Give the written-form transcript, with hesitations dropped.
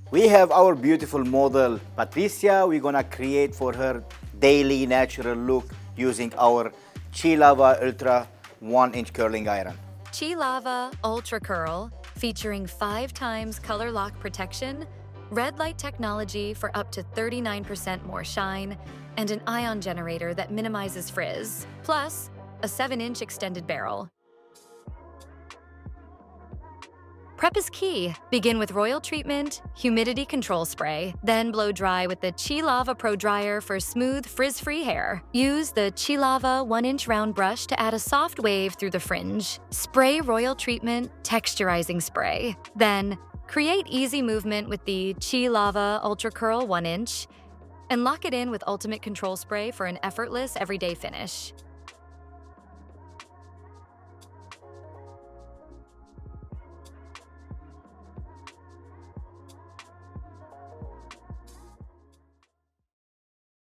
We have our beautiful model, Patricia. We're gonna create for her daily natural look using our Chi Lava Ultra 1-inch curling iron. Chi Lava Ultra Curl, featuring 5 times color lock protection, red light technology for up to 39% more shine, and an ion generator that minimizes frizz, plus a 7-inch extended barrel. Prep is key. Begin with royal treatment, humidity control spray, then blow dry with the Chi Lava Pro Dryer for smooth, frizz-free hair. Use the Chi Lava 1-inch round brush to add a soft wave through the fringe. Spray royal treatment, texturizing spray. Then, create easy movement with the Chi Lava Ultra Curl 1-inch, and lock it in with Ultimate Control Spray for an effortless everyday finish.